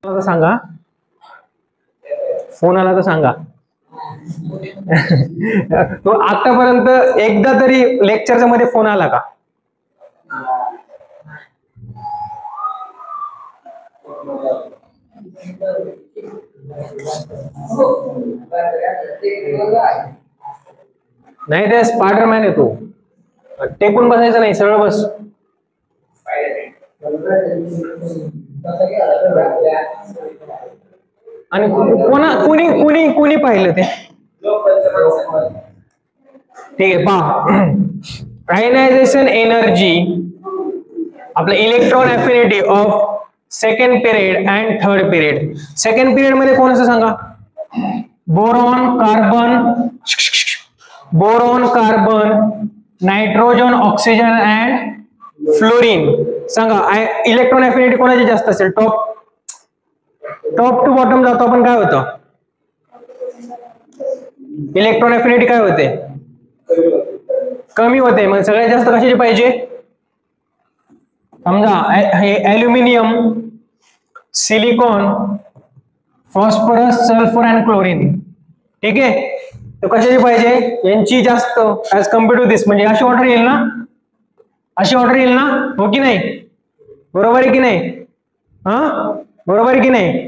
सांगा, फोन आला तर सांगा. तो आतापर्यंत एकदा तरी लेक्चरच्या मध्ये फोन आला का? नाही, ते स्पायडरमॅन आहे तो. टेकून बसायचं नाही, सरळ बस. आणि कुणी पाहिलं ते? ठीक आहे, पहा. आयनायझेशन एनर्जी, आपलं electron affinity of second period and third period. Second period मध्ये कोण असं सांगा? Boron, carbon, nitrogen, oxygen and fluorine. सांगा इलेक्ट्रॉन अफिनिटी कोणाची जास्त असेल? टॉप टू बॉटम जातो आपण, काय होतं? इलेक्ट्रॉन अफिनिटी काय होते? कमी होते. मग सगळ्यात जास्त कशाची पाहिजे? समजा हे aluminium, silicon, phosphorus, sulphur and chlorine. ठीक आहे, तर कशाची पाहिजे? यांची जास्त ऍज कम्पेअर टू दिस. म्हणजे अशी ऑर्डर येईल ना, अशी ऑर्डर येईल ना, हो की नाही? बरोबर आहे की नाही? हा, बरोबर आहे की नाही?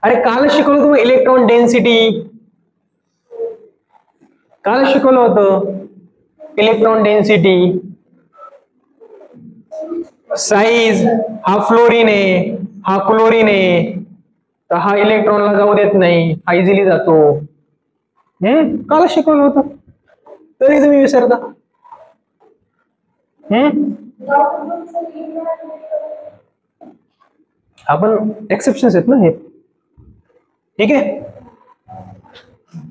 अरे काल शिकवलं तुम्ही इलेक्ट्रॉन डेन्सिटी, काल शिकवलं होतं इलेक्ट्रॉन डेन्सिटी. साईज, हा फ्लोरीन आहे, हा क्लोरीन आहे, तर हा इलेक्ट्रॉनला जाऊ देत नाही, हा इझिली जातो. काल शिकवलं होतं, तरी तुम्ही विसरता. आपण एक्सेप्शन्स आहेत ना हे. ठीक आहे,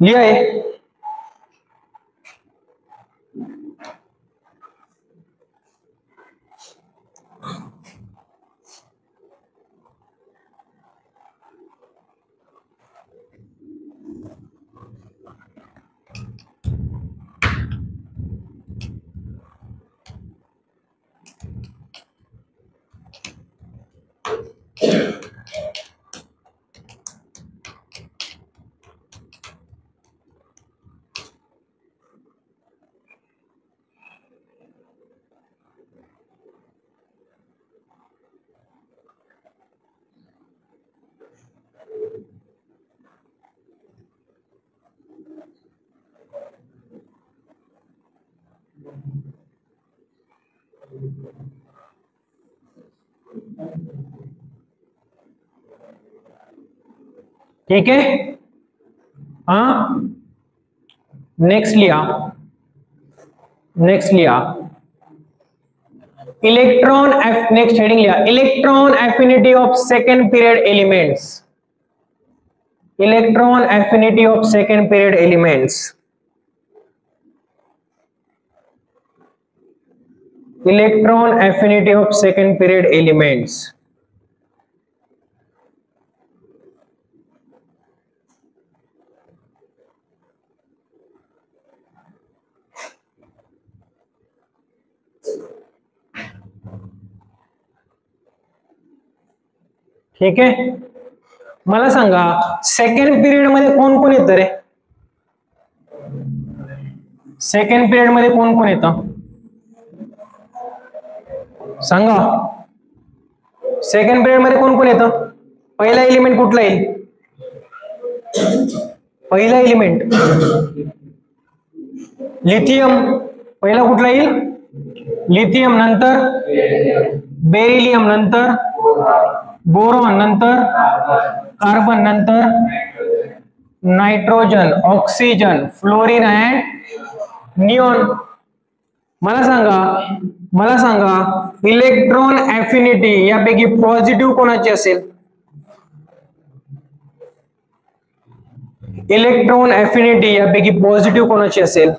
लिहा आहे. ठीक है, हाँ. नेक्स्ट लिया इलेक्ट्रॉन. नेक्स्ट हेडिंग लिया electron affinity of second period elements. Electron affinity of second period elements. Electron affinity of second period elements. ठीक आहे, मला सांगा सेकंड पिरियड मध्ये कोण कोण येतं रे? सेकंड पिरियड मध्ये कोण कोण येतं सांगा? सेकंड पिरियड मध्ये कोण कोण येतं? पहिला एलिमेंट कुठला येईल? पहिला एलिमेंट लिथियम. पहिला कुठला येईल? लिथियम, नंतर बेरिलियम, नंतर बोरॉन, नंतर कार्बन, नंतर nitrogen, oxygen, fluorine and neon. मला सांगा इलेक्ट्रॉन एफिनिटी यापैकी पॉझिटिव्ह कोणाची असेल? इलेक्ट्रॉन एफिनिटी यापैकी पॉझिटिव्ह कोणाची असेल?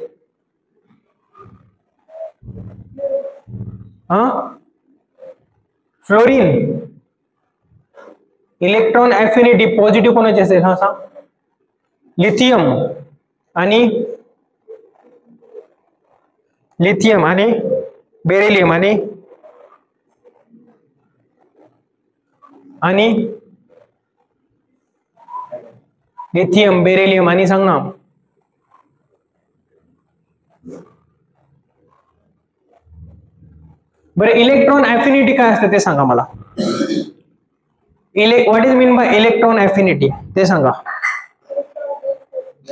फ्लोरीन. इलेक्ट्रॉन एफिनिटी पॉझिटिव्ह कोणाची असेल? हा सांग. लिथियम आणि बेरिलियम आणि लिथियम, बेरिलियम आणि सांग ना. बरं इलेक्ट्रॉन ॲफिनिटी काय असते ते सांगा मला. What is mean by electron affinity ते सांगा.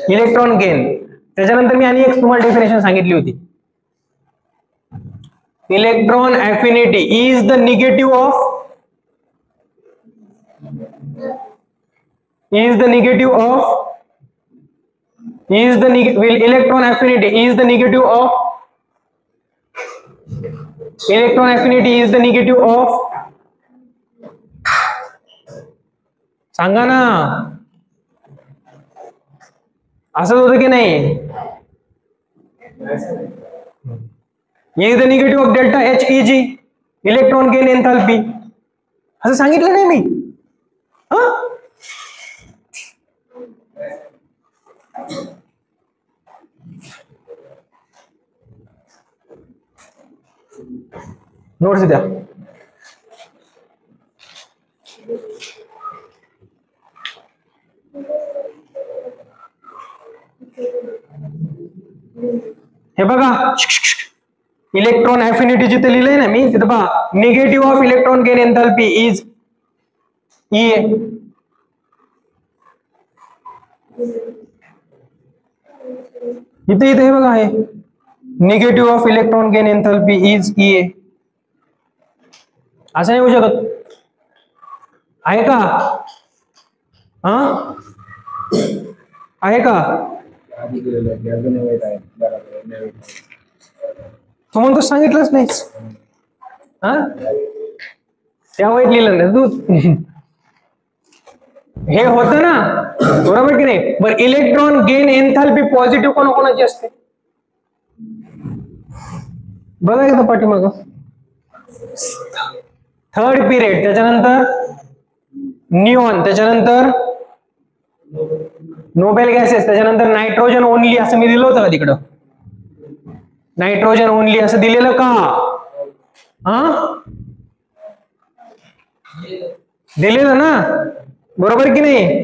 इलेक्ट्रॉन गेन, त्याच्यानंतर मी आणि एक तुम्हाला डेफिनेशन सांगितली होती. Electron affinity is the negative of electron affinity is the negative of सांगा ना, असं होतं की नाही. Is the negative of delta HEG electron gain enthalpy, असं सांगितलं नाही मी. नोट्स द्या. हे बघा इलेक्ट्रॉन ॲफिनिटी जिथे लिहिलंय ना मी तिथे पहा, negative of electron gain enthalpy is EA. इथे हे बघा आहे negative of electron gain enthalpy is EA. असं नाही होऊ शकत आहे का? आहे का? तू म्हणतो सांगितलंच नाहीस. त्या वाईट लिहिलं ना तू. हे होतं ना बरोबर की नाही. बरं इलेक्ट्रॉन गेन एन्थाल्पी पॉझिटिव्ह कोणाकोणाची असते बघा एकदा पाठीमागं. थर्ड पिरियड, त्याच्यानंतर निऑन, त्याच्यानंतर नोबेल गॅसेस, त्याच्यानंतर नायट्रोजन ओनली असं मी दिलं होतं का तिकडं. नायट्रोजन ओनली असं दिलेलं का? दिलेलं ना बरोबर की नाही.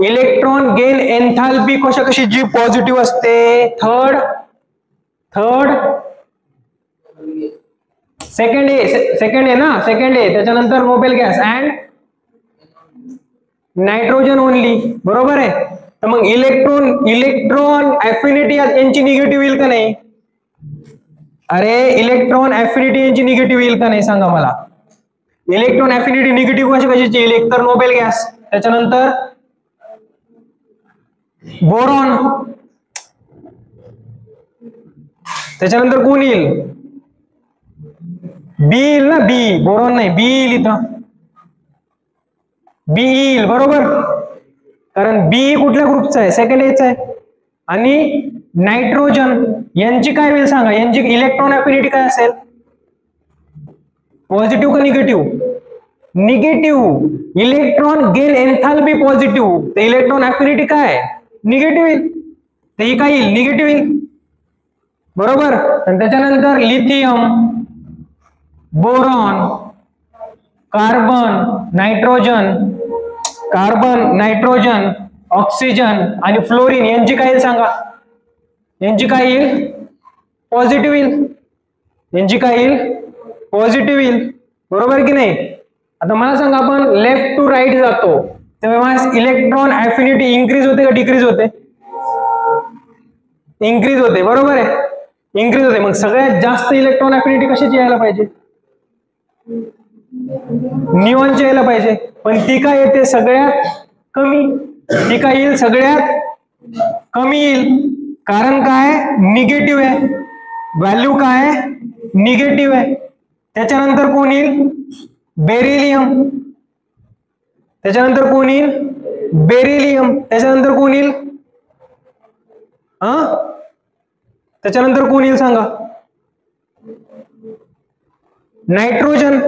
इलेक्ट्रॉन गेन एन्थाल्पी कशी जी पॉझिटिव्ह असते. थर्ड सेकंड आहे ना, सेकंड आहे, त्याच्यानंतर Nobel gas and nitrogen only बरोबर आहे. तर मग इलेक्ट्रॉन ॲफिनिटी यांची निगेटिव्ह येईल का नाही. अरे इलेक्ट्रॉन ॲफिनिटी यांची निगेटिव्ह येईल का नाही सांगा मला. इलेक्ट्रॉन ॲफिनिटी निगेटिव्ह कशाची येईल. एक तर नोबेल गॅस, त्याच्यानंतर बोरॉन, त्याच्यानंतर कोण येईल. बी येईल ना, बी, बोरॉन नाही, बी येईल इथं. बी येईल बरोबर, कारण बी कुठल्या ग्रुपचा आहे, सेकंड एचा आहे. आणि नायट्रोजन यांची काय होईल सांगा. यांची इलेक्ट्रॉन ॲफिनिटी काय असेल. पॉझिटिव्ह का negative. Negative. Electron gain enthalpy positive, तर इलेक्ट्रॉन ॲफिनिटी काय निगेटिव्ह येईल. तर ही काय येईल निगेटिव्ह येईल बरोबर. आणि त्याच्यानंतर lithium, boron, carbon, nitrogen, oxygen आणि फ्लोरीन यांची काय येईल सांगा. यांची काय येईल पॉझिटिव्ह येईल. यांची काय येईल पॉझिटिव्ह येईल बरोबर की नाही. आता मला सांगा आपण लेफ्ट टू राईट जातो तेव्हा इलेक्ट्रॉन ॲफिनिटी इन्क्रीज होते का डिक्रीज होते. इन्क्रीज होते बरोबर आहे, इन्क्रीज होते. मग सगळ्यात जास्त इलेक्ट्रॉन ॲफिनिटी कशाची यायला पाहिजे. निऑनची यायला पाहिजे. पण ती काय येते सगळ्यात कमी. ती काय येईल सगळ्यात कमी येईल. कारण काय निगेटिव्ह आहे. व्हॅल्यू काय निगेटिव्ह आहे. त्याच्यानंतर कोण येईल बेरिलियम, त्याच्यानंतर कोण येईल बेरिलियम, त्याच्यानंतर कोण येईल त्याच्यानंतर कोण येईल सांगा नायट्रोजन,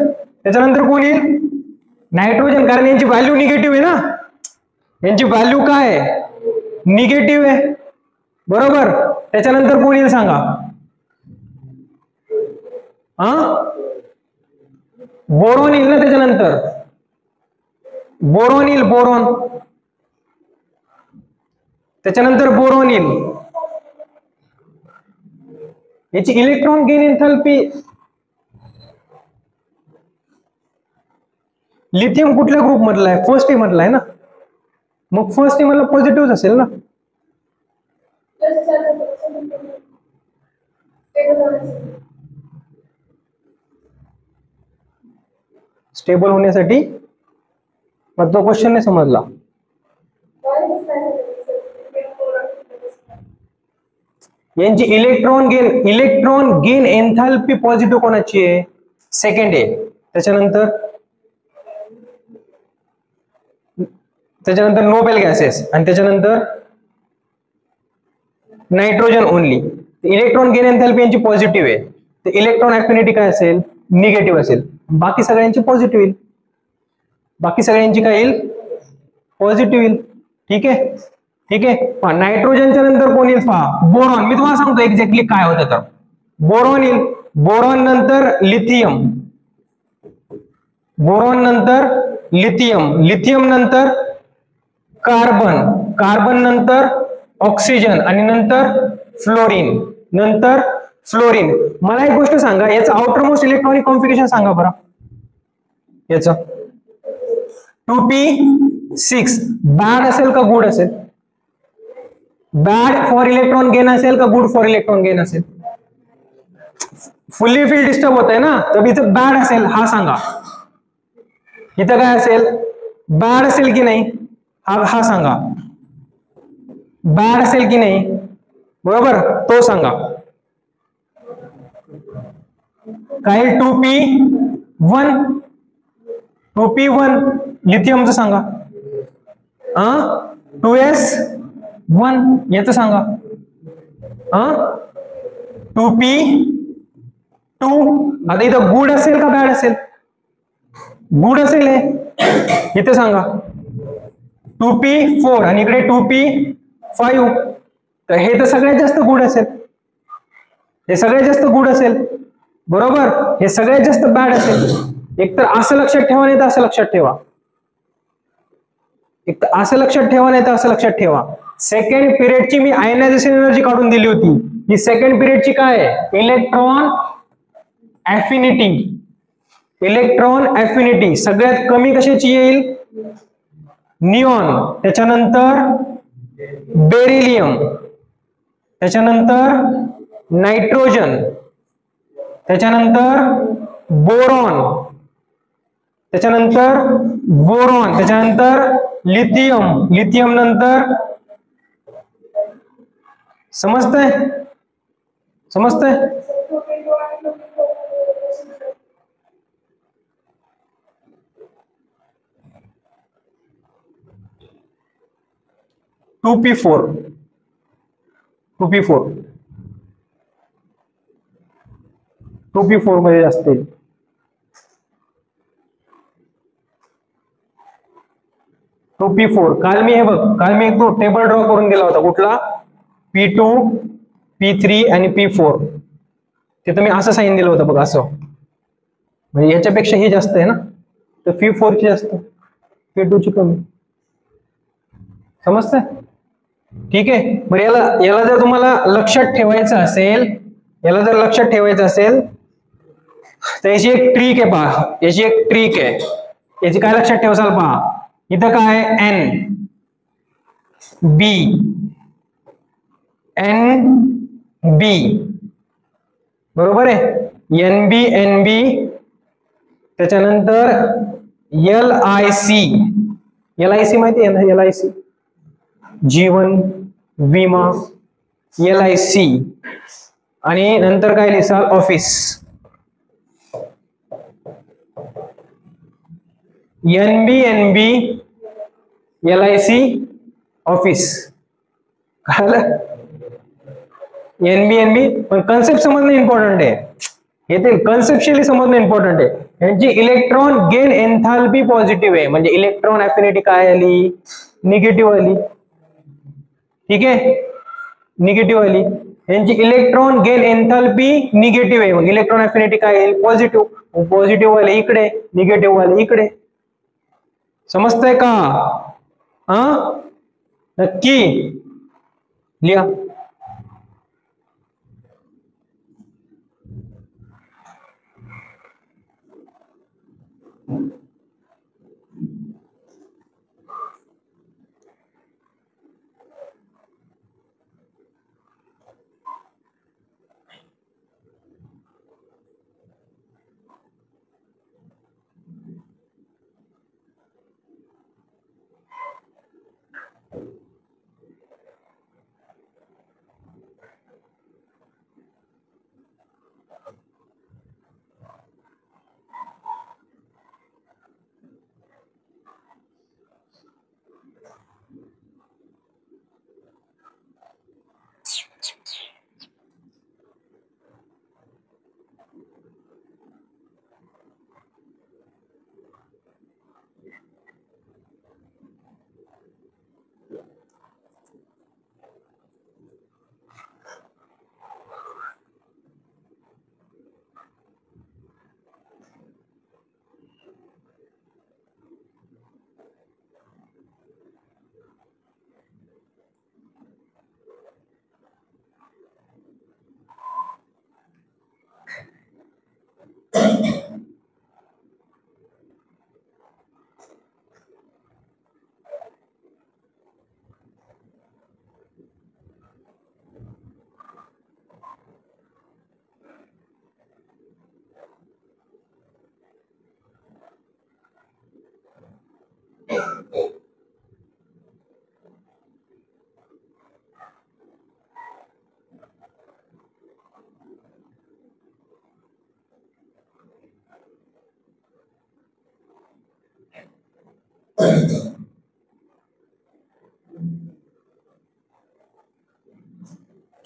त्याच्यानंतर कोण येईल नायट्रोजन. कारण यांची व्हॅल्यू निगेटिव्ह आहे ना. यांची व्हॅल्यू काय निगेटिव्ह आहे बरोबर. त्याच्यानंतर कोण येईल सांगा बोरॉन येईल ना त्याच्यानंतर, बोरॉन येईल, बोरॉन, त्याच्यानंतर बोरॉन येईल. याची इलेक्ट्रॉन गेन एंथॅल्पी, लिथियम कुठल्या ग्रुप मधला आहे? फर्स्ट ए मधला आहे ना, मग फर्स्ट ए मधला पॉझिटिव्ह असेल ना. स्टेबल होण्यासाठी, मग तो क्वेश्चन नाही समजला. यांची इलेक्ट्रॉन गेन एंथॅल्पी पॉझिटिव्ह कोणाची आहे? सेकंड आहे. त्याच्यानंतर नोबेल गॅसेस, आणि त्याच्यानंतर नायट्रोजन ओनली. इलेक्ट्रॉन गेन एंथॅल्पी यांची पॉझिटिव्ह आहे, तर इलेक्ट्रॉन अफिनिटी काय असेल? निगेटिव्ह असेल. बाकी सगळ्यांची पॉझिटिव्ह येईल, बाकी सगळ्यांची काय येईल? पॉझिटिव्ह येईल. ठीक आहे, ठीक आहे. नायट्रोजनच्या नंतर कोण येईल पहा? बोरॉन. मी तुम्हाला सांगतो एक्झॅक्टली काय होतं तर. बोरॉन येईल, बोरॉन नंतर लिथियम, बोरॉन नंतर लिथियम, लिथियम नंतर कार्बन, कार्बन नंतर ऑक्सिजन, आणि नंतर फ्लोरीन, नंतर फ्लोरीन. मला एक गोष्ट सांगा, याचं आउटर मोस्ट इलेक्ट्रॉनिक कॉन्फिगरेशन सांगा बरं. याचं 2p6 बॅड असेल का गुड असेल? बॅड फॉर इलेक्ट्रॉन गेन असेल का गुड फॉर इलेक्ट्रॉन गेन असेल? फुल्ली फील्ड डिस्टर्ब होत आहे ना, तर इथं बॅड असेल, हा सांगा. इथं काय असेल? बॅड असेल की नाही, हा सांगा. बॅड असेल की नाही, बरोबर, तो सांगा. काय 2p1, 2p1 लिथियमचं सांगा. 2s1 याचं सांगा. 2p2. आता इथं गुड असेल का बॅड असेल? गुड असेल हे, इथे सांगा. 2p4 आणि इकडे 2p5, तर हे तर सगळ्यात जास्त गुड असेल, हे सगळ्यात जास्त गुड असेल, बरोबर. हे सगळ्यात जास्त बॅड असेल. एक तर असं लक्षात ठेवा, नाही तर असं लक्षात ठेवा. एक तर असं लक्षात ठेवा, नाही तर असं लक्षात ठेवा. सेकंड पिरियडची मी आयनायझेशन एनर्जी काढून दिली होती. ही सेकंड पिरियडची काय आहे? Electron affinity. इलेक्ट्रॉन अफिनिटी सगळ्यात कमी कशाची येईल? निऑन, त्याच्यानंतर बेरिलियम, त्याच्यानंतर नायट्रोजन, त्याच्यानंतर बोरॉन, त्याच्यानंतर बोरॉन, त्याच्यानंतर लिथियम, लिथियम नंतर, समजतंय? समजतंय? टू पी फोर, 2p4 मध्ये जास्त येईल. 2p4 काल मी, हे बघ, काल मी एक तो टेबल ड्रॉ करून दिला होता. कुठला? p2, p3 आणि p4. ते तुम्ही असं साईन दिलं होतं बघ, असं. म्हणजे याच्यापेक्षा ही जास्त आहे ना, तर p4 ची जास्त, p2 ची कमी. समजतंय? ठीक आहे. मग याला जर तुम्हाला लक्षात ठेवायचं असेल, याला जर लक्षात ठेवायचं असेल तर याची एक ट्रिक आहे पहा. याची एक ट्रिक आहे. याची काय लक्षात ठेवाल पहा. इथं काय? एन बी, एन बी, बरोबर आहे. एन बी, एन बी, त्याच्यानंतर L I C. L I C माहिती आहे ना? एल आय सी, जीवन विमा, एल आय सी. आणि नंतर काय लिहिसाल? Office. N B, N B, L I C, office. कळलं? N B, N B. पण कन्सेप्ट समजणं इम्पॉर्टंट आहे. हे ते कन्सेप्शियली समजणं इम्पॉर्टंट आहे. यांची इलेक्ट्रॉन गेन एन्थाल्पी पॉझिटिव्ह आहे, म्हणजे इलेक्ट्रॉन अफिनिटी काय आली? निगेटिव्ह आली. ठीक आहे, निगेटिव्ह आली. यांची इलेक्ट्रॉन गेन एन्थाल्पी निगेटिव्ह आहे, मग इलेक्ट्रॉन अफिनिटी काय येईल? पॉझिटिव्ह. पॉझिटिव्ह वाले इकडे, निगेटिव्ह वाले इकडे. समजतंय का? हा, नक्की लिहा.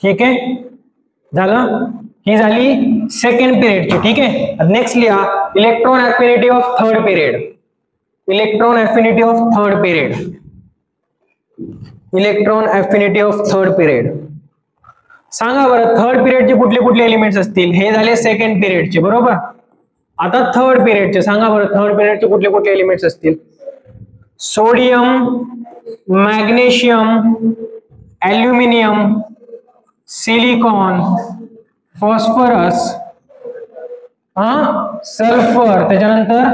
ठीक आहे, झालं. ही झाली सेकंड पिरियडची. ठीक आहे, नेक्स्ट लिहा electron affinity of third period. Electron affinity of third period. Electron affinity of third period. सांगा बरं थर्ड पिरियडचे कुठले कुठले एलिमेंट्स असतील? हे झाले सेकंड पिरियडचे, बरोबर. आता थर्ड पिरियडचे सांगा बरं, थर्ड पिरियडचे कुठले कुठले एलिमेंट्स असतील? Sodium, magnesium, aluminium, silicon, phosphorus, sulphur, त्याच्यानंतर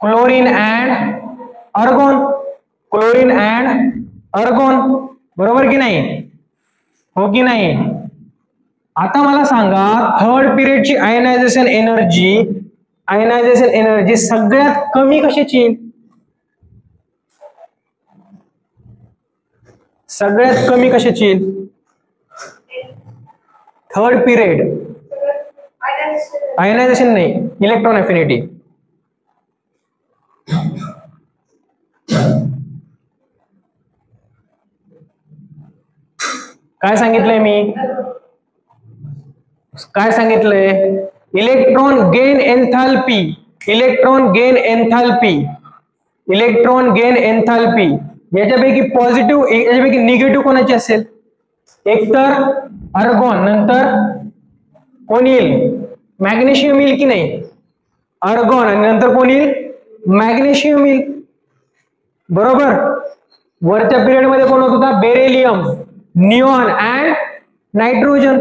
chlorine and argon. Chlorine and argon, बरोबर की नाही? हो की नाही? आता मला सांगा थर्ड पिरियडची आयनायझेशन एनर्जी सगळ्यात कमी कशाची? सगळ्यात कमी कशाची? Third period. आयनायझेशन नाही, इलेक्ट्रॉन अफिनिटी. काय सांगितलंय मी? काय सांगितलंय? Electron gain enthalpy. Electron gain enthalpy. Electron gain enthalpy याच्यापैकी पॉझिटिव्ह, याच्यापैकी निगेटिव्ह कोणाची असेल? एक तर अर्गॉन, नंतर कोण येईल? मॅग्नेशियम येईल की नाही? अर्गॉन आणि नंतर कोण येईल? मॅग्नेशियम येईल, बरोबर. वरच्या पिरियड मध्ये कोण होत होता? Beryllium, neon and nitrogen.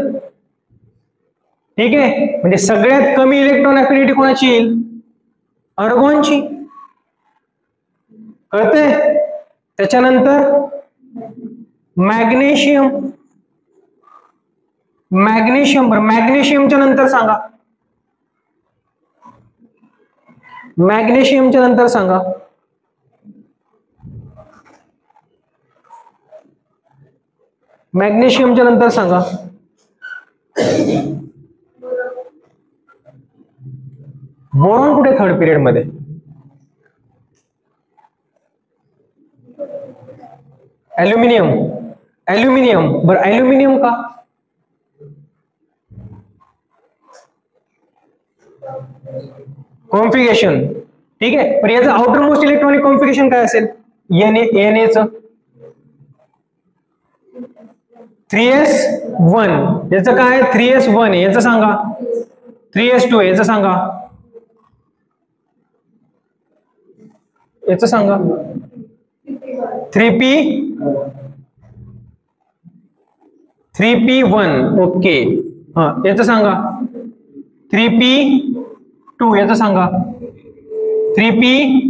ठीक आहे, म्हणजे सगळ्यात कमी इलेक्ट्रॉन अफिनिटी कोणाची येईल? अर्गॉनची. कळतंय? त्याच्यानंतर मॅग्नेशियम. मॅग्नेशियम, बरं मॅग्नेशियमच्या नंतर सांगा. मॅग्नेशियमच्या नंतर सांगा. मॅग्नेशियमच्या नंतर सांगा. बोरॉन कुठे थर्ड पिरियड मध्ये? ॲल्युमिनियम. ॲल्युमिनियम, बरं ॲल्युमिनियम का? कॉन्फिगरेशन. ठीक आहे, पण याचं आउटर मोस्ट इलेक्ट्रॉनिक कॉन्फिगरेशन काय असेल? Na चं. 3s1 याचं काय 3s1 आहे याचं सांगा 3s2 याचं सांगा याचं सांगा 3p1 ओके हा याचं सांगा 3p2 याचं सांगा 3p3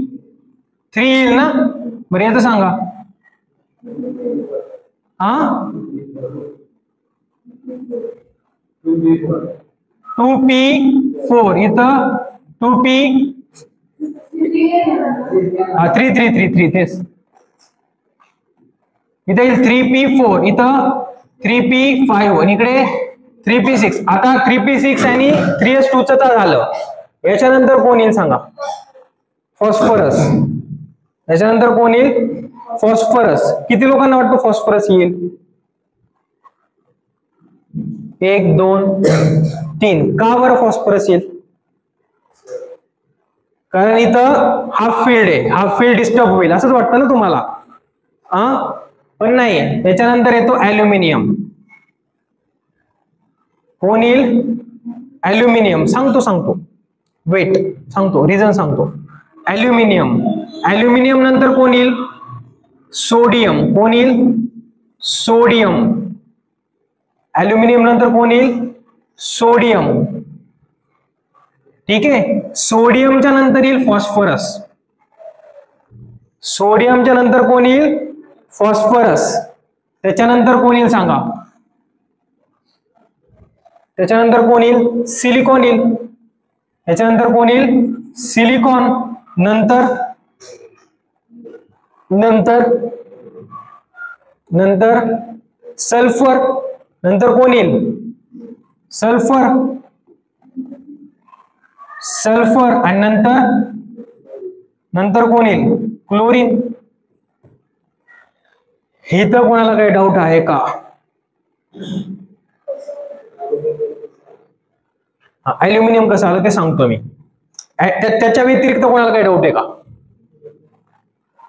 येईल ना बरं याचं सांगा हा 2p4 इथं 2p 3 तेच इथे येईल 3p4 इथं 3p5 आणि इकडे 3p6 आता 3p6 आणि 3s2 च तर झालं याच्यानंतर कोण येईल सांगा फॉस्फरस याच्यानंतर कोण येईल फॉस्फरस किती लोकांना वाटतं फॉस्फरस येईल 1 2 3 का बरं फॉस्फरस येईल कारण इथं हाफ फील्ड डिस्टर्ब होईल असंच वाटतं ना तुम्हाला पण नाही त्याच्यानंतर येतो ॲल्युमिनियम कोण येईल ॲल्युमिनियम सांगतो वेट सांगतो रिझन सांगतो ॲल्युमिनियम नंतर कोण येईल सोडियम कोण येईल सोडियम ॲल्युमिनियम नंतर कोण येईल सोडियम ठीक आहे सोडियमच्या नंतर येईल फॉस्फरस सोडियमच्या नंतर कोण येईल फॉस्फरस त्याच्यानंतर कोण येईल सांगा त्याच्यानंतर कोण येईल सिलिकॉन येईल त्याच्यानंतर कोण येईल सिलिकॉन नंतर सल्फर नंतर कोण येईल सल्फर आणि नंतर कोण येईल क्लोरीन हे तर कोणाला काही डाऊट आहे का ॲल्युमिनियम कसं आलं ते सांगतो मी त्याच्या व्यतिरिक्त कोणाला काही डाऊट आहे का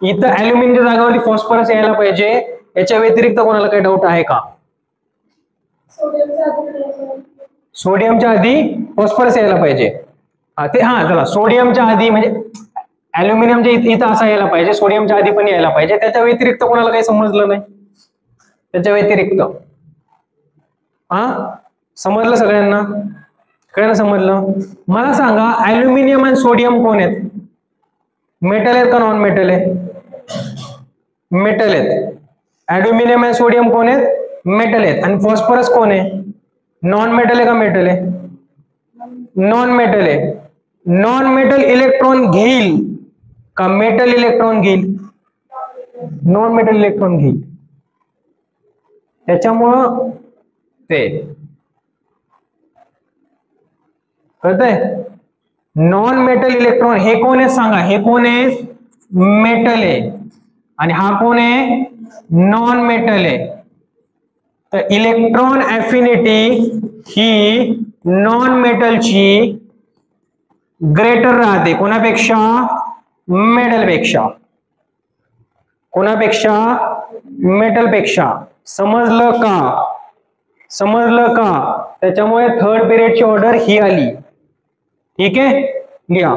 इथं ॲल्युमिनियमच्या जागेवरती फॉस्फरस यायला पाहिजे याच्या व्यतिरिक्त कोणाला काही डाऊट आहे का सोडियमच्या आधी फॉस्फरस यायला पाहिजे चला सोडियमच्या आधी म्हणजे ॲल्युमिनियमच्या इथं असा यायला पाहिजे सोडियमच्या आधी पण यायला पाहिजे त्याच्या व्यतिरिक्त कोणाला काही समजलं नाही त्याच्या व्यतिरिक्त समजलं सगळ्यांना समजलं मला सांगा ॲल्युमिनियम आणि सोडियम कोण आहेत मेटल आहेत का नॉन मेटल आहे मेटल आहेत ॲल्युमिनियम आणि सोडियम कोण आहेत मेटल आहेत आणि फॉस्फरस कोण आहे नॉन मेटल आहे का मेटल आहे नॉन मेटल आहे नॉन मेटल इलेक्ट्रॉन घेईल का मेटल इलेक्ट्रॉन घेईल नॉन मेटल इलेक्ट्रॉन घेईल त्याच्यामुळं ते कळतंय नॉन मेटल इलेक्ट्रॉन हे कोण आहे सांगा हे कोण आहे मेटल आहे आणि हा कोण आहे नॉन मेटल आहे तर इलेक्ट्रॉन ॲफिनिटी ही नॉन मेटलची ग्रेटर राहते कोणापेक्षा मेटलपेक्षा मेटलपेक्षा समजलं का त्याच्यामुळे थर्ड पिरियडची ऑर्डर ही आली ठीक आहे लिहा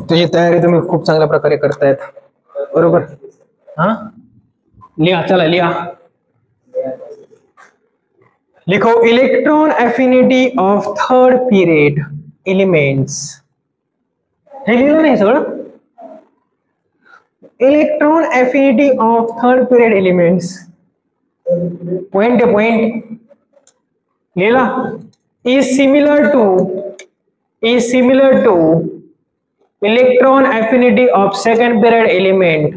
तुझी तयारी तुम्ही खूप चांगल्या प्रकारे करतायत, बरोबर? हा, लिहा, चला लिहा. लिखो electron affinity of third period elements. हे लिहिलं नाही सगळं? Electron affinity of third period elements. Point आहे, पॉइंट लिहिला. Is similar to electron affinity of second period element.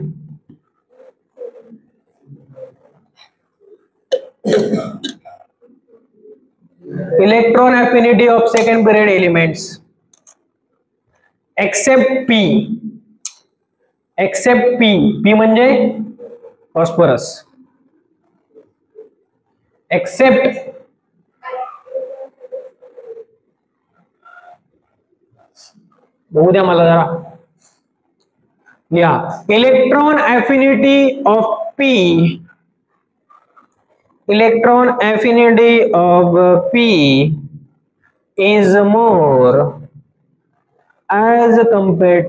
Electron affinity of second period elements except P. P म्हणजे phosphorus. Except बघू द्या मला जरा. लिहा electron affinity of P. Electron affinity of P is more as compared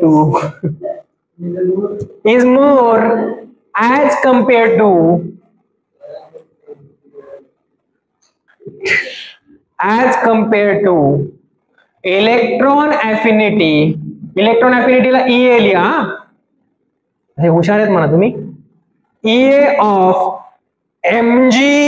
to electron affinity. Electron एफिनिटीला EA लिहा. हे हुशार आहेत म्हणा तुम्ही. EA of MgAlNA.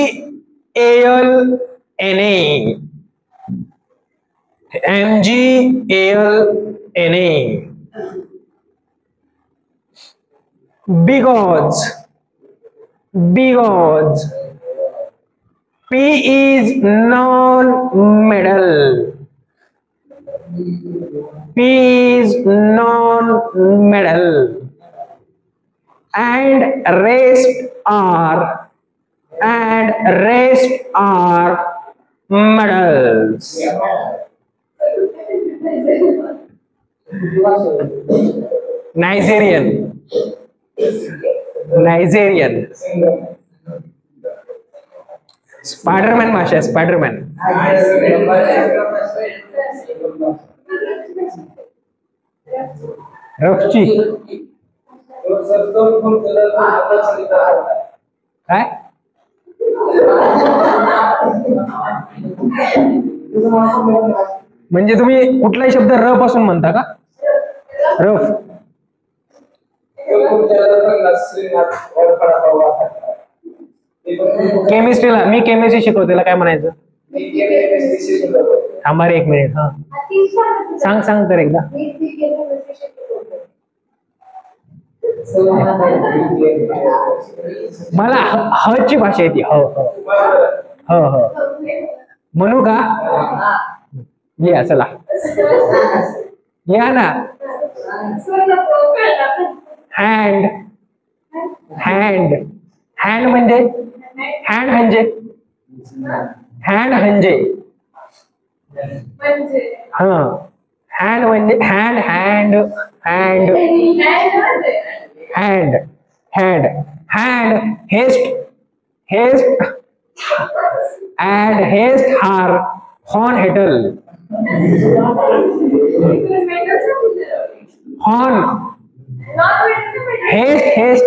because P is non-metal. and rest are metals. Nigerian. Spiderman भाषा, Spiderman. रफची काय? म्हणजे तुम्ही कुठलाही शब्द र पासून म्हणता का? रफ. केमिस्ट्रीला मी केमिस्ट्री शिकवतेला काय म्हणायचं? थांबा रे 1 मिनिट. हा सांग तर एकदा. मला ह ची भाषा येते. ह म्हणू का? लिहा चला, लिहा ना. हँड म्हणजे हा हँड म्हणजे hand, haste and haste are horn-hetal. Horn. Haste.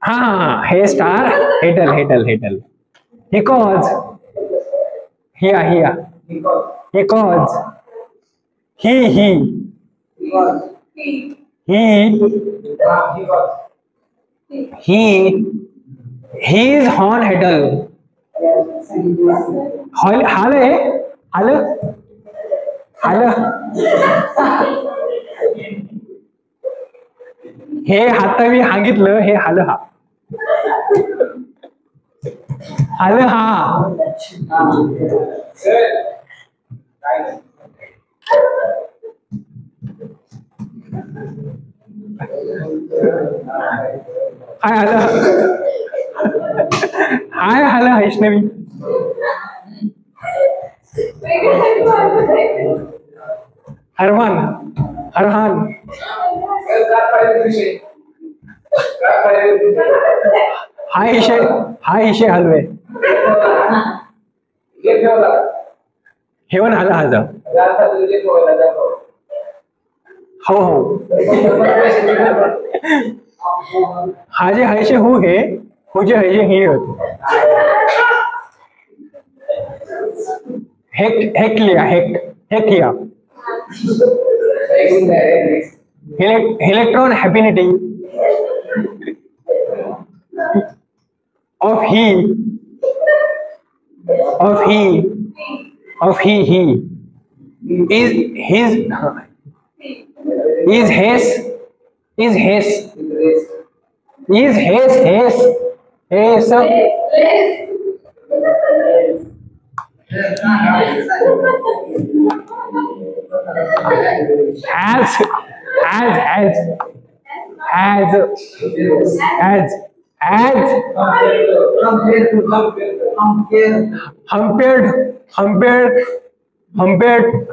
हाँ, haste are hetal. Because here. Because he he is on heddle. हाल आहे हे आता मी सांगितलं हे हाल हा हाय हाल वैष्णवी अरहान हाय इशे हलवे हेवन आला आज हो हाजे हायशे हु हे हुजे हायशे हे होत हेक्लिया electron हॅपिनिटी of he is his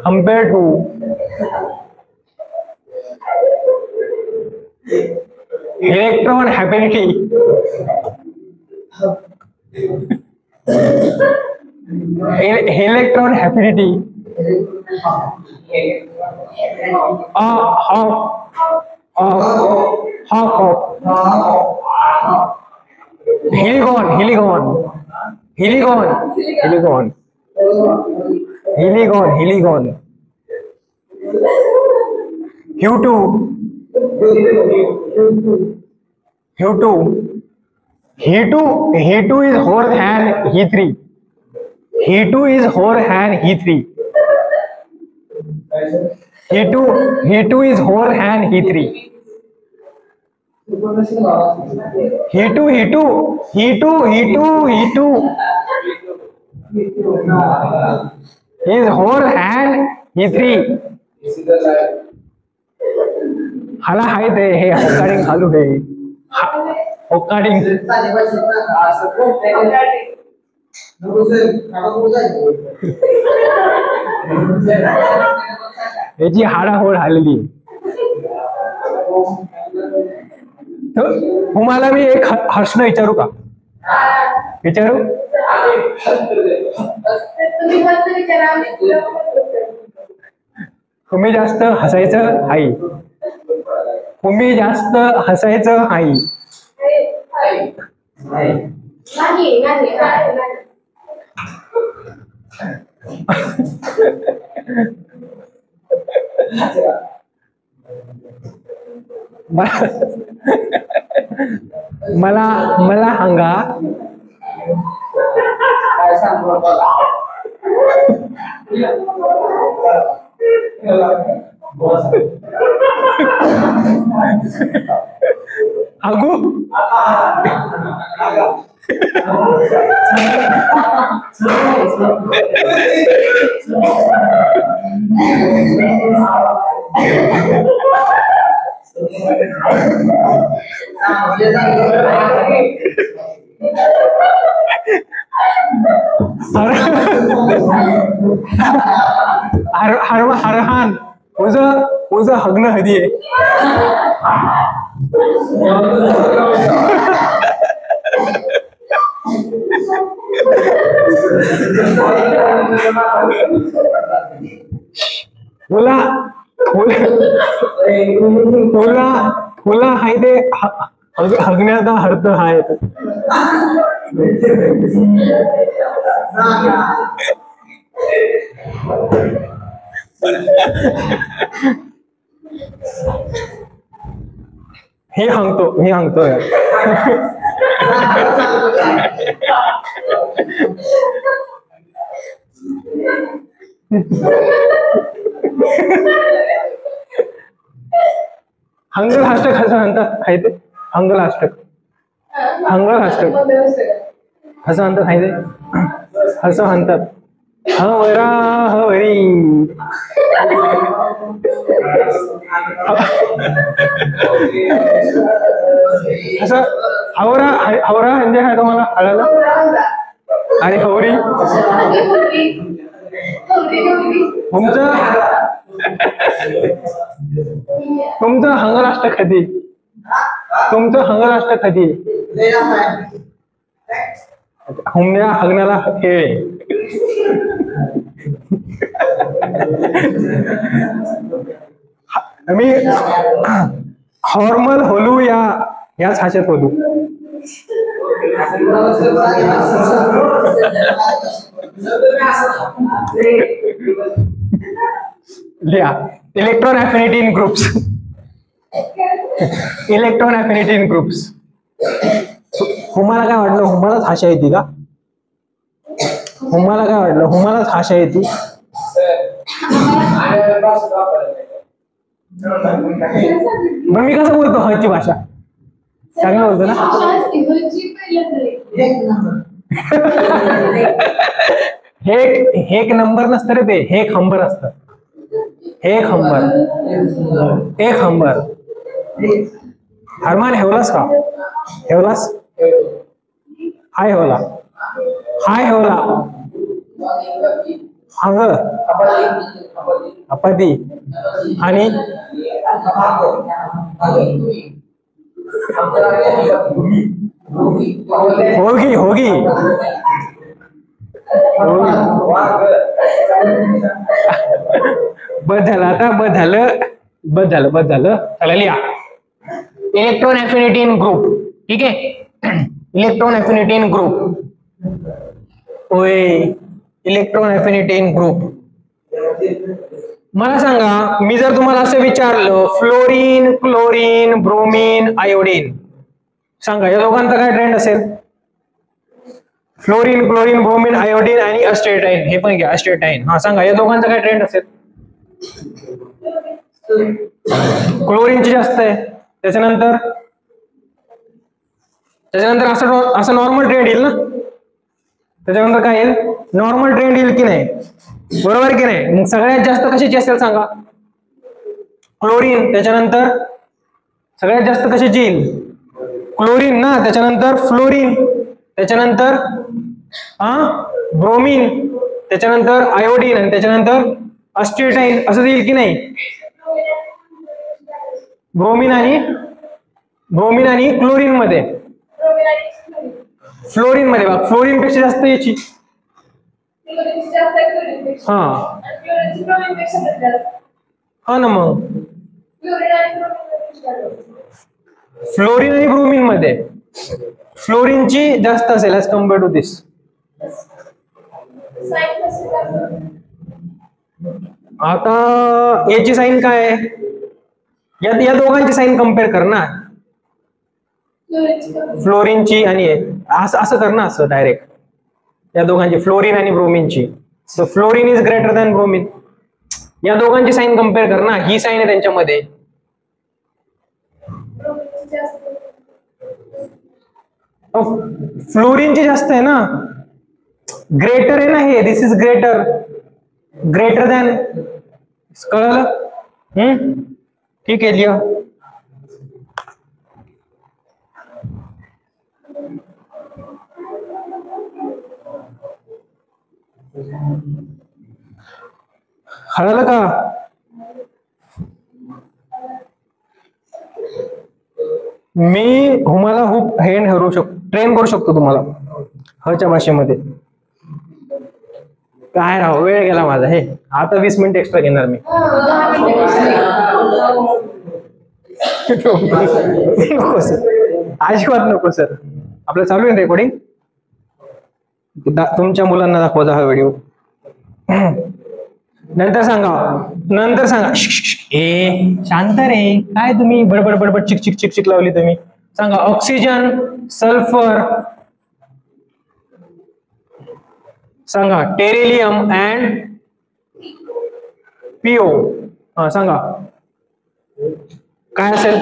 compared to electron affinity Heligon. Q2 is Hor than He3. He2 is Hor than He3. He2 is Hor than He3. He2 is Hor than He3. हाला हाय ते हे होकाडिंग चालू आहे होकाडिंग याची हाडाहोड झालेली तुम्हाला मी एक प्रश्न विचारू का विचारू तुम्ही जास्त हसायचं आई तुम्ही जास्त हसायचं आई मला सांगा आगू हरहान उज हग्न हदी आहे फुला हाय ते हगण्याचा अर्थ हाय हे हांगतोय हंगलहाष्टक असं म्हणतात काय ते? हंगलहाष्टक असं म्हणतात काय ते? असं म्हणतात हवरा हवरी. असं हवरा हवरा म्हणजे काय तुम्हाला कळलं? आणि हवरी तुमचं हंगलहाष्टक कधी? तुमचं हंगलहाष्टक कधी? हुंड्या हगण्याला खेळ. मी हॉर्मल होलू याच भाषेत बोलू. लिहा electron affinity in groups. Electron affinity in groups. तुम्हाला काय वाटलं? हुमालाच भाषा येते का? हुमाला काय वाटलं? हुमालाच भाषा येते? मग मी कसं बोलतो हची भाषा? चांगलं बोलतो ना? एक नंबर नसतं रे ते, हे खंबर असतं. एक खंबर. हरमान हेवलास का? हेवलास? हाय हेवला. हंग अपादी आणि होगी. बस झालं. चला लिहा इलेक्ट्रॉन अफिनिटी इन ग्रुप. ठीक आहे, इलेक्ट्रॉन अफिनिटी इन ग्रुप. होय, इलेक्ट्रॉन अफिनिटी इन ग्रुप. मला सांगा, मी जर तुम्हाला असं विचारलं फ्लोरीन, क्लोरीन, ब्रोमीन, आयोडीन, सांगा या दोघांचा काय ट्रेंड असेल? फ्लोरीन, क्लोरीन, ब्रोमीन, आयोडीन आणि अस्टेटाईन. हे पण घ्या अस्टेटाईन. हा सांगा या दोघांचा काय ट्रेंड असेल? क्लोरीनची जास्त आहे. त्याच्यानंतर असं नॉर्मल ट्रेंड येईल ना? त्याच्यानंतर काय येईल? नॉर्मल ट्रेंड येईल की नाही? बरोबर की नाही? मग सगळ्यात जास्त कशाची असेल सांगा? क्लोरीन. त्याच्यानंतर सगळ्यात जास्त कशाची येईल? क्लोरीन ना. त्याच्यानंतर फ्लोरीन, त्याच्यानंतर ब्रोमीन, त्याच्यानंतर आयोडीन आणि त्याच्यानंतर अस्टेटाईन. असं येईल की नाही? ब्रोमीन आणि क्लोरीन मध्ये, फ्लोरीन मध्ये बघा, फ्लोरीन पेक्षा जास्त याची. हा ना. मग फ्लोरीन आणि ब्रोमीन मध्ये फ्लोरीनची जास्त असेल ऍज कम्पेअर्ड टू दिस. आता याची साईन काय आहे? या दोघांची साईन कम्पेअर कर ना, फ्लोरीनची आणि असं कर ना, असं डायरेक्ट या दोघांची, फ्लोरीन आणि ब्रोमीनची. So fluorine is greater than bromine. या दोघांची साईन कम्पेअर कर ना, ही साईन आहे त्यांच्यामध्ये. फ्लोरीनची जास्त आहे ना, ग्रेटर आहे ना हे. दिस इज ग्रेटर दॅन. कळलं? ठीक आहे, लिहा. कळलं का? मी तुम्हाला खूप ट्रेन करू शकतो तुम्हाला हच्या भाषेमध्ये. काय राव, वेळ गेला माझा. हे आता 20 मिनिट एक्स्ट्रा घेणार मी. नको सर, अजिबात नको सर. आपलं चालू आहे रेकॉर्डिंग. तुमच्या मुलांना दाखवा हा व्हिडिओ. नंतर सांगा ए शांत रे, काय तुम्ही बडबड बडबड चिक चिक चिक चिक लावली तुम्ही. सांगा ऑक्सिजन, सल्फर, सांगा टेरिलियम अँड पीओ. हा सांगा काय असेल,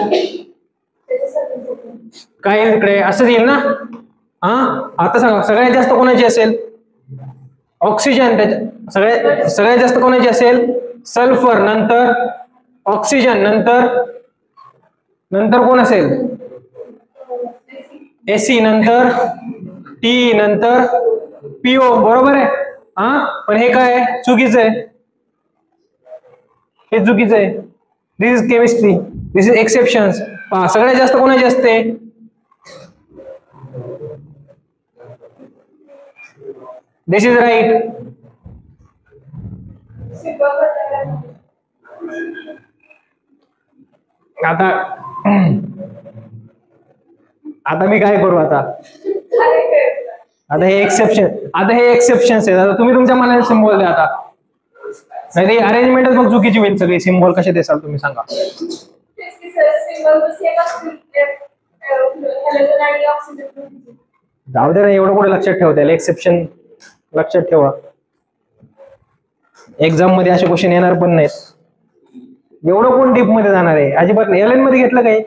काय इकडे असंच येईल ना. हा आता सांगा सगळ्यात जास्त कोणाची असेल, ऑक्सिजन. सगळ्यात जास्त कोणाची असेल, सल्फर, नंतर ऑक्सिजन, नंतर कोण असेल, एसी, नंतर टी, नंतर पीओ. बरोबर आहे. हा पण हे काय चुकीचं आहे, हे चुकीचं आहे. This is chemistry, this is exceptions. सगळ्यात जास्त कोणाची असते, दिस इज राईट. आता मी काय करू, आता हे एक्सेप्शन, आता हे एक्सेप्शन्स आहेत. आता तुम्ही तुमच्या मनाने सिम्बॉल द्या. आता नाही अरेंजमेंटच मग चुकीची होईल सगळी. सिम्बॉल कसे देसाल तुम्ही सांगा. जाऊ दे ना, एवढं कुठे लक्षात ठेवता येईल. एक्सेप्शन लक्षात ठेवा, एक्झाम मध्ये असे क्वेश्चन येणार पण नाहीत. एवढं कोण डीप मध्ये जाणार आहे, अजिबात नाही. एलएन मध्ये घेतलं काय,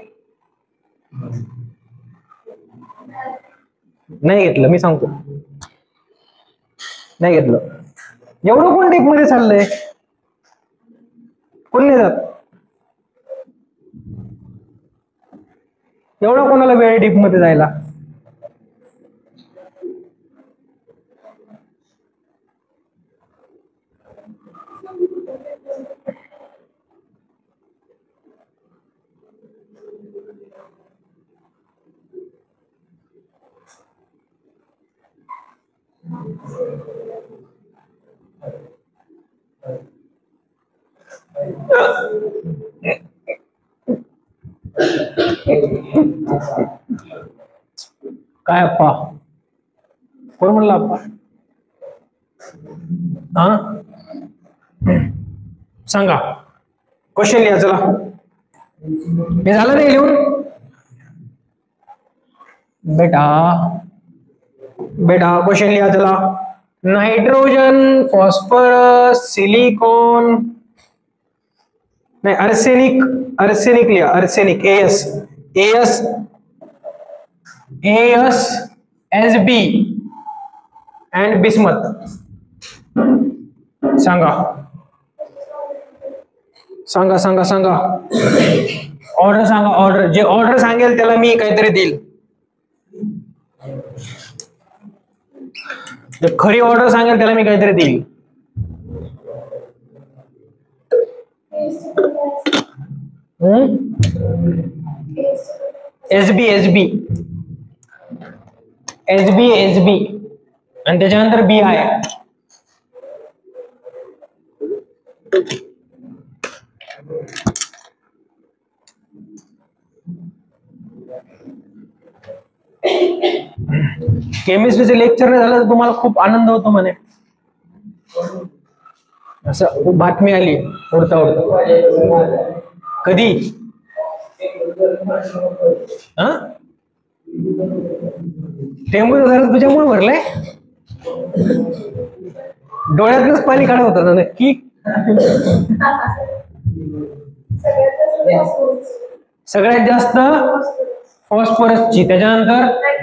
नाही घेतलं, मी सांगतो नाही घेतलं. एवढं कोण डीप मध्ये चाललंय, कोण नाही जात. एवढं कोणाला वेळ डीप मध्ये जायला. काय अप्पा, कोण म्हणलं अप्पा. हा सांगा क्वेश्चन लिहा. चला हे झालं नाही लिहून. बेटा क्वेश्चन लिहा. चला नाइट्रोजन, फॉस्फरस, सिलिकॉन, नहीं अर्सेनिक लिया. Arsenic AsB end bismuth. सांगा ऑर्डर सांगा. ऑर्डर जे ऑर्डर सांगेल त्याला मी काहीतरी देईल. जे खरी ऑर्डर सांगेल त्याला मी काहीतरी देईल. एसबी आणि त्याच्यानंतर बी आहे. केमिस्ट्रीचे लेक्चर नाही झालं तर तुम्हाला खूप आनंद होतो म्हणे. असं बातमी आली उडता कधी. टेंबूचं घरात तुझ्यामुळे भरलंय. डोळ्यातच पाणी काढत होता नक्की. सगळ्यात जास्त फॉस्फरसची, त्याच्यानंतर